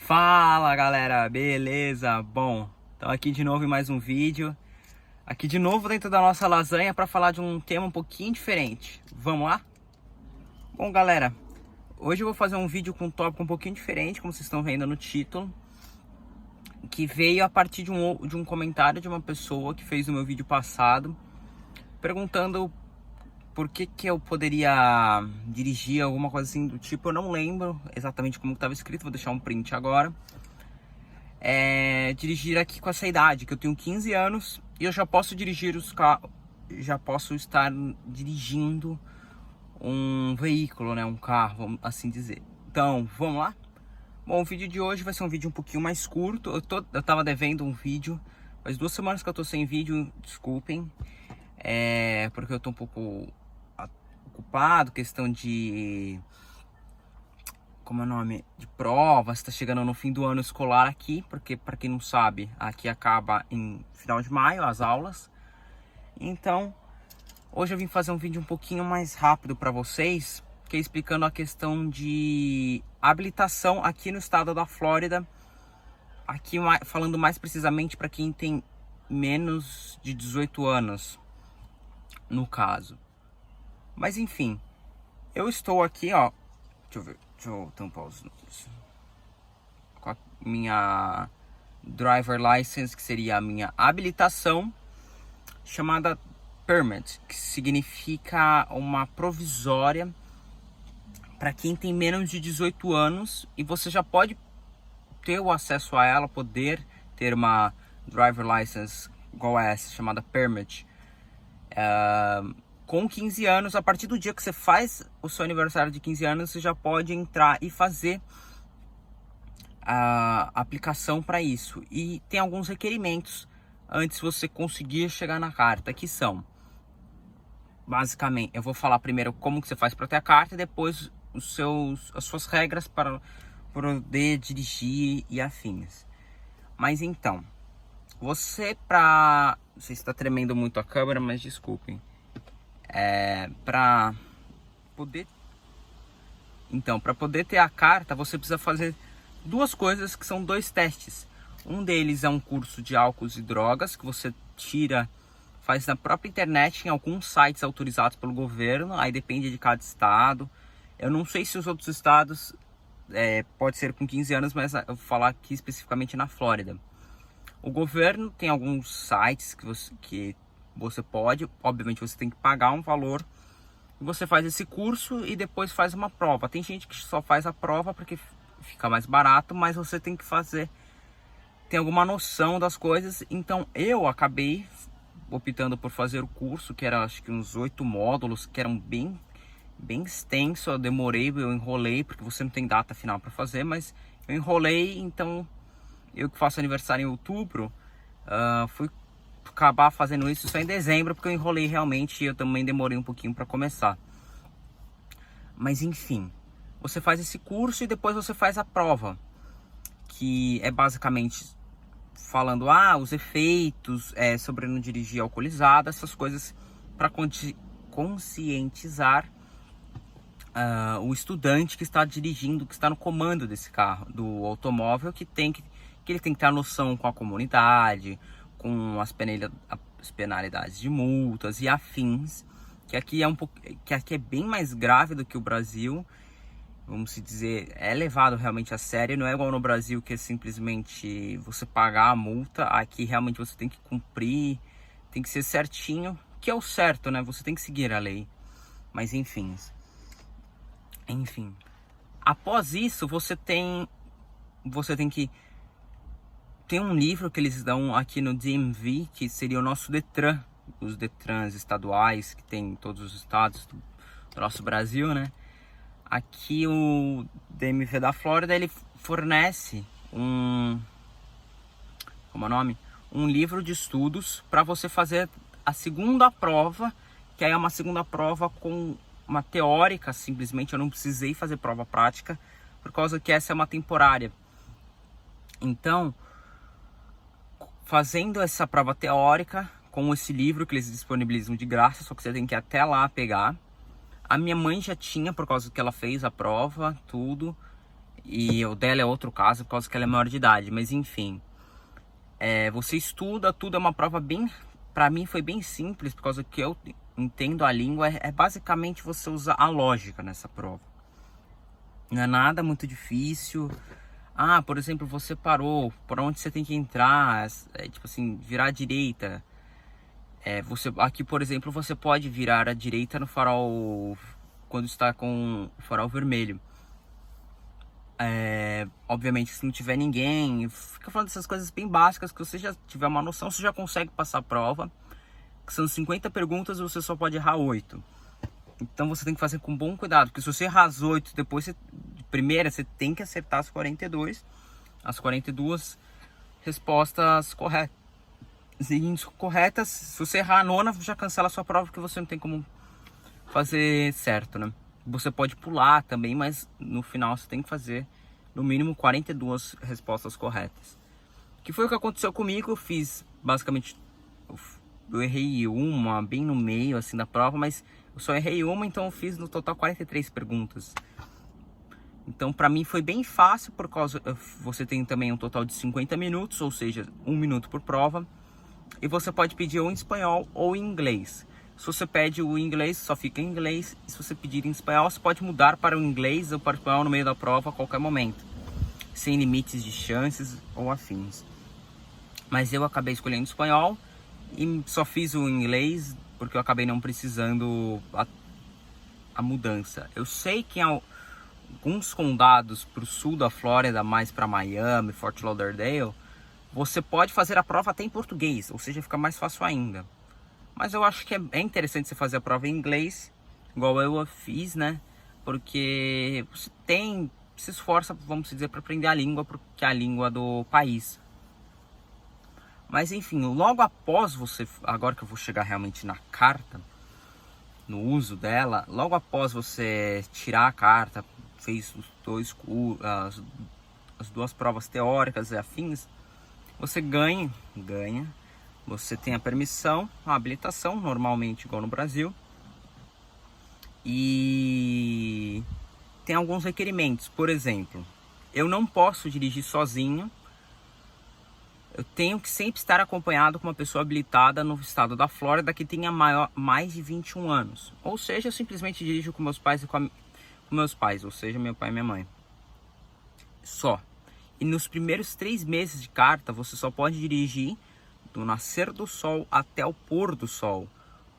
Fala galera, beleza? Bom, então aqui de novo em mais um vídeo. Aqui de novo dentro da nossa lasanha para falar de um tema um pouquinho diferente. Vamos lá? Bom galera, hoje eu vou fazer um vídeo com um tópico um pouquinho diferente, como vocês estão vendo no título, que veio a partir de um comentário de uma pessoa que fez o meu vídeo passado, perguntando por que eu poderia dirigir alguma coisa assim do tipo. Eu não lembro exatamente como estava escrito, vou deixar um print agora. Dirigir aqui com essa idade, que eu tenho 15 anos e eu já posso dirigir os carros, já posso estar dirigindo um veículo, né, um carro, vamos assim dizer. Então, vamos lá? Bom, o vídeo de hoje vai ser um vídeo um pouquinho mais curto. Eu tava devendo um vídeo, faz 2 semanas que eu tô sem vídeo, desculpem. Porque eu tô um pouco ocupado, questão de... como é o nome? De provas, está chegando no fim do ano escolar aqui, porque para quem não sabe, aqui acaba em final de maio as aulas. Então, hoje eu vim fazer um vídeo um pouquinho mais rápido para vocês, que é explicando a questão de habilitação aqui no estado da Flórida. Aqui falando mais precisamente para quem tem menos de 18 anos, no caso. Mas enfim, eu estou aqui, ó, deixa eu tampar os números, com a minha driver license, que seria a minha habilitação, chamada permit, que significa uma provisória para quem tem menos de 18 anos, e você já pode ter o acesso a ela, poder ter uma driver license igual a essa, chamada permit, com 15 anos. A partir do dia que você faz o seu aniversário de 15 anos, você já pode entrar e fazer a aplicação para isso. E tem alguns requerimentos antes de você conseguir chegar na carta, que são, basicamente, eu vou falar primeiro como que você faz para ter a carta e depois as suas regras para poder dirigir e afins. Mas então, não sei se está tremendo muito a câmera, mas desculpem. Para poder ter a carta, você precisa fazer 2 coisas, que são 2 testes. Um deles é um curso de álcools e drogas, que você faz na própria internet, em alguns sites autorizados pelo governo. Aí depende de cada estado. Eu não sei se os outros estados pode ser com 15 anos, mas eu vou falar aqui especificamente na Flórida. O governo tem alguns sites que você pode, obviamente você tem que pagar um valor, você faz esse curso e depois faz uma prova. Tem gente que só faz a prova porque fica mais barato, mas você tem que tem alguma noção das coisas. Então eu acabei optando por fazer o curso, que era acho que uns 8 módulos, que eram bem extenso. Eu enrolei, porque você não tem data final para fazer, mas eu enrolei. Então eu que faço aniversário em outubro, fui acabar fazendo isso só em dezembro, porque eu enrolei realmente e eu também demorei um pouquinho para começar. Mas enfim, você faz esse curso e depois você faz a prova, que é basicamente falando os efeitos sobre não dirigir alcoolizado, essas coisas, para conscientizar o estudante que está dirigindo, que está no comando desse carro, do automóvel, que ele tem que ter a noção com a comunidade, com as penalidades de multas e afins, que aqui é bem mais grave do que o Brasil. Vamos dizer, é levado realmente a sério. Não é igual no Brasil, que é simplesmente você pagar a multa. Aqui realmente você tem que cumprir, tem que ser certinho, que é o certo, né? Você tem que seguir a lei. Mas enfim, após isso você tem que tem um livro que eles dão aqui no DMV, que seria o nosso Detran, os Detrans estaduais que tem em todos os estados do nosso Brasil, né? Aqui o DMV da Flórida, ele fornece um livro de estudos para você fazer a segunda prova, que aí é uma segunda prova com uma teórica. Simplesmente eu não precisei fazer prova prática, por causa que essa é uma temporária. Então, fazendo essa prova teórica com esse livro que eles disponibilizam de graça, só que você tem que ir até lá pegar. A minha mãe já tinha, por causa que ela fez a prova, tudo. E o dela é outro caso, por causa que ela é maior de idade. Mas enfim, você estuda, tudo é uma prova bem... Pra mim foi bem simples, por causa que eu entendo a língua. É basicamente você usar a lógica nessa prova. Não é nada muito difícil. Ah, por exemplo, você parou, por onde você tem que entrar, tipo assim, virar à direita. Aqui, por exemplo, você pode virar à direita no farol quando está com o farol vermelho. Obviamente, se não tiver ninguém, fica falando dessas coisas bem básicas que você já tiver uma noção, você já consegue passar a prova. Que são 50 perguntas e você só pode errar 8. Então você tem que fazer com bom cuidado, porque se você errar as 8, depois de primeira você tem que acertar as 42 respostas corretas. Corretas, se você errar a nona, já cancela a sua prova, porque você não tem como fazer certo, né? Você pode pular também, mas no final você tem que fazer no mínimo 42 respostas corretas. Que foi o que aconteceu comigo. Eu fiz basicamente, eu errei uma bem no meio assim da prova, mas eu só errei uma, então eu fiz no total 43 perguntas. Então pra mim foi bem fácil, por causa você tem também um total de 50 minutos, ou seja, 1 minuto por prova. E você pode pedir ou em espanhol ou em inglês. Se você pede o inglês, só fica em inglês. E se você pedir em espanhol, você pode mudar para o inglês ou para o espanhol no meio da prova a qualquer momento, sem limites de chances ou afins. Mas eu acabei escolhendo espanhol e só fiz o inglês porque eu acabei não precisando a mudança. Eu sei que em alguns condados para o sul da Flórida, mais para Miami, Fort Lauderdale, você pode fazer a prova até em português, ou seja, fica mais fácil ainda. Mas eu acho que é interessante você fazer a prova em inglês, igual eu fiz, né? Porque você se esforça, vamos dizer, para aprender a língua, porque é a língua do país. Mas enfim, logo após você, agora que eu vou chegar realmente na carta, no uso dela, logo após você tirar a carta, fez as duas provas teóricas e afins, você ganha, você tem a permissão, a habilitação, normalmente igual no Brasil. E tem alguns requerimentos, por exemplo, eu não posso dirigir sozinho. Eu tenho que sempre estar acompanhado com uma pessoa habilitada no estado da Flórida que tenha mais de 21 anos. Ou seja, eu simplesmente dirijo com meus pais com meus pais, ou seja, meu pai e minha mãe. Só. E nos primeiros 3 meses de carta, você só pode dirigir do nascer do sol até o pôr do sol.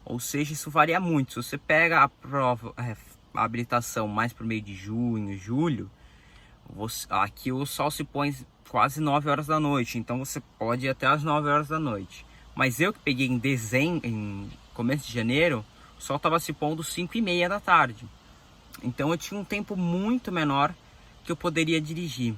Ou seja, isso varia muito. Se você pega a prova, a habilitação mais por meio de junho, julho, aqui o sol se põe quase 9 horas da noite. Então você pode ir até as 9 horas da noite. Mas eu que peguei em começo de janeiro, o sol estava se pondo 5h30 da tarde. Então eu tinha um tempo muito menor que eu poderia dirigir.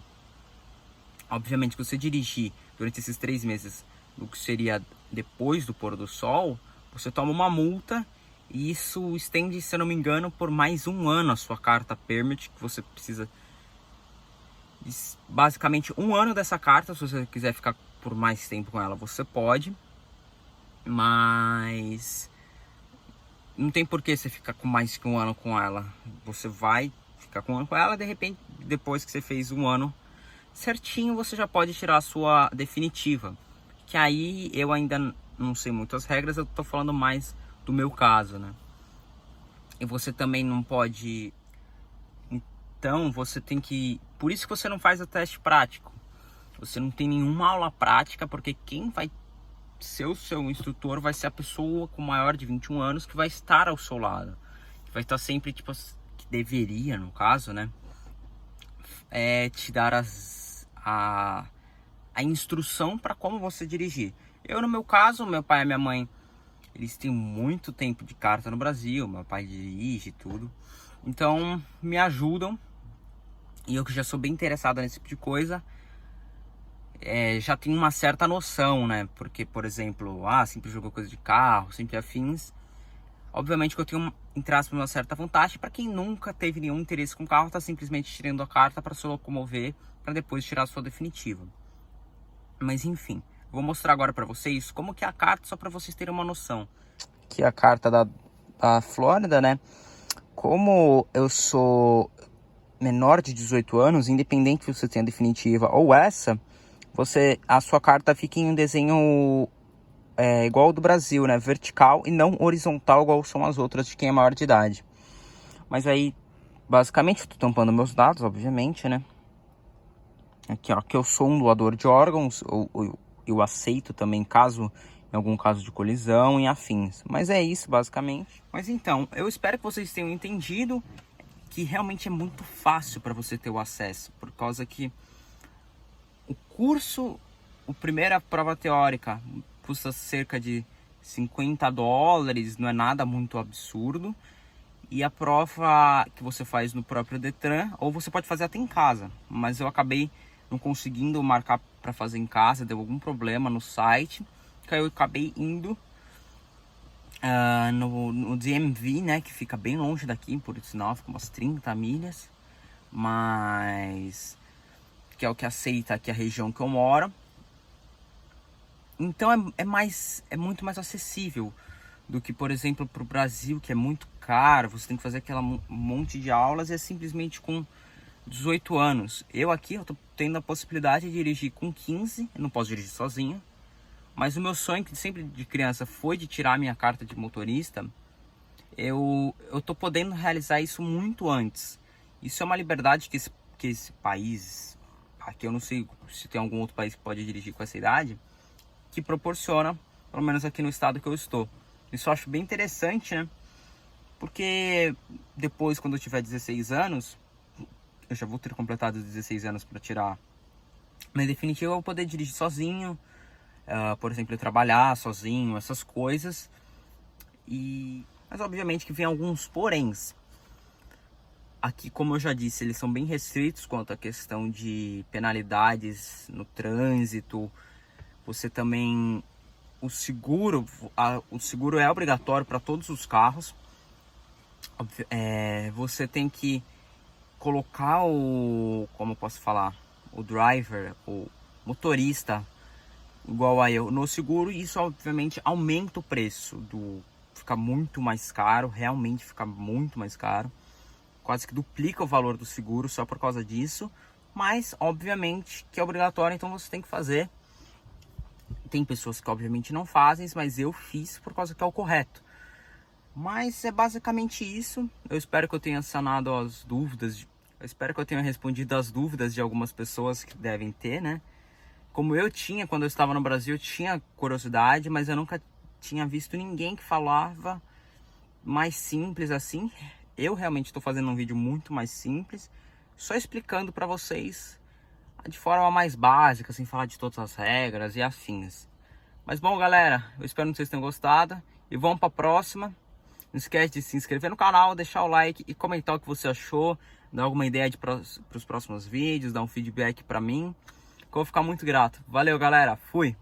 Obviamente, se você dirigir durante esses 3 meses, o que seria depois do pôr do sol, você toma uma multa. E isso estende, se eu não me engano, por mais 1 ano a sua carta permit, que você precisa... Basicamente 1 ano dessa carta. Se você quiser ficar por mais tempo com ela, você pode. Mas não tem por que você ficar com mais que 1 ano com ela. Você vai ficar com 1 ano com ela, de repente, depois que você fez 1 ano certinho, você já pode tirar a sua definitiva. Que aí eu ainda não sei muito as regras, eu tô falando mais do meu caso, né? E você também não pode... Então você tem que... Por isso que você não faz o teste prático. Você não tem nenhuma aula prática, porque quem vai ser o seu instrutor vai ser a pessoa com maior de 21 anos que vai estar ao seu lado. Que vai estar sempre, tipo, que deveria, no caso, né? Te dar a instrução para como você dirigir. Eu, no meu caso, meu pai e minha mãe, eles têm muito tempo de carta no Brasil. Meu pai dirige tudo. Então, me ajudam. E eu que já sou bem interessado nesse tipo de coisa, já tenho uma certa noção, né? Porque, por exemplo, sempre jogou coisa de carro, sempre afins. Obviamente que eu tenho, entre aspas, uma certa vantagem. Para quem nunca teve nenhum interesse com carro, tá simplesmente tirando a carta para se locomover, para depois tirar a sua definitiva. Mas enfim, vou mostrar agora para vocês como que é a carta, só para vocês terem uma noção. Aqui é a carta da Flórida, né? Como eu sou menor de 18 anos, independente se você tenha definitiva ou essa, a sua carta fica em um desenho igual ao do Brasil, né? Vertical e não horizontal, igual são as outras de quem é maior de idade. Mas aí, basicamente, eu tô tampando meus dados, obviamente, né? Aqui, ó, que eu sou um doador de órgãos, eu aceito também em algum caso de colisão e afins. Mas é isso, basicamente. Mas então, eu espero que vocês tenham entendido que realmente é muito fácil para você ter o acesso, por causa que o curso, a primeira prova teórica, custa cerca de $50, não é nada muito absurdo. E a prova que você faz no próprio Detran, ou você pode fazer até em casa, mas eu acabei não conseguindo marcar para fazer em casa, deu algum problema no site, que aí eu acabei indo no DMV, né, que fica bem longe daqui, por sinal, fica umas 30 milhas, mas que é o que aceita aqui a região que eu moro. Então é muito mais acessível do que, por exemplo, para o Brasil, que é muito caro, você tem que fazer aquela monte de aulas e é simplesmente com 18 anos. Eu aqui eu tô tendo a possibilidade de dirigir com 15, eu não posso dirigir sozinho, mas o meu sonho, que sempre de criança foi de tirar a minha carta de motorista, eu tô podendo realizar isso muito antes. Isso é uma liberdade que esse país, aqui eu não sei se tem algum outro país que pode dirigir com essa idade, que proporciona, pelo menos aqui no estado que eu estou. Isso eu acho bem interessante, né? Porque depois, quando eu tiver 16 anos, eu já vou ter completado 16 anos para tirar. Mas em definitivo, eu vou poder dirigir sozinho, por exemplo, trabalhar sozinho, essas coisas. Mas obviamente que vem alguns poréns. Aqui, como eu já disse, eles são bem restritos quanto à questão de penalidades no trânsito. Você também... O seguro é obrigatório para todos os carros. Você tem que colocar como eu posso falar, o driver, o motorista, igual a eu, no seguro. E isso obviamente aumenta o preço fica muito mais caro, realmente fica muito mais caro, quase que duplica o valor do seguro só por causa disso. Mas obviamente que é obrigatório, então você tem que fazer. Tem pessoas que obviamente não fazem, mas eu fiz por causa que é o correto. Mas é basicamente isso. Eu espero que eu tenha sanado as dúvidas. Eu espero que eu tenha respondido as dúvidas de algumas pessoas que devem ter, né? Como eu tinha, quando eu estava no Brasil, eu tinha curiosidade, mas eu nunca tinha visto ninguém que falava mais simples assim. Eu realmente estou fazendo um vídeo muito mais simples, só explicando para vocês de forma mais básica, sem falar de todas as regras e afins. Mas bom, galera, eu espero que vocês tenham gostado e vamos para a próxima. Não esquece de se inscrever no canal, deixar o like e comentar o que você achou, dar alguma ideia para os próximos vídeos, dar um feedback para mim, que eu vou ficar muito grato. Valeu, galera, fui!